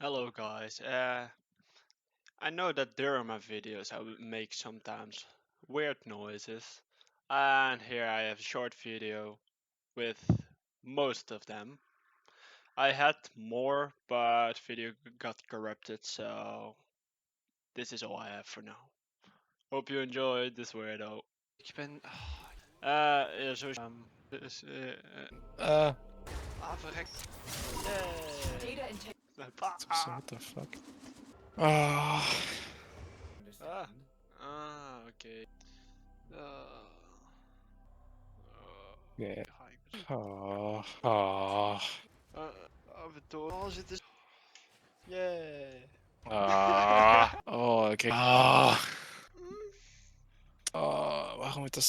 Hello guys, I know that during my videos I would make sometimes weird noises, and here I have a short video with most of them. I had more, but video got corrupted, so this is all I have for now. Hope you enjoyed this weirdo. Ik ben... Ja, zo... dus, verrek. Yay! What the fuck? Ah. Oké. Yeah. Ga ik dus... Af en toe... Oh, zit is... Yay! Oh, oké. Waarom moet dat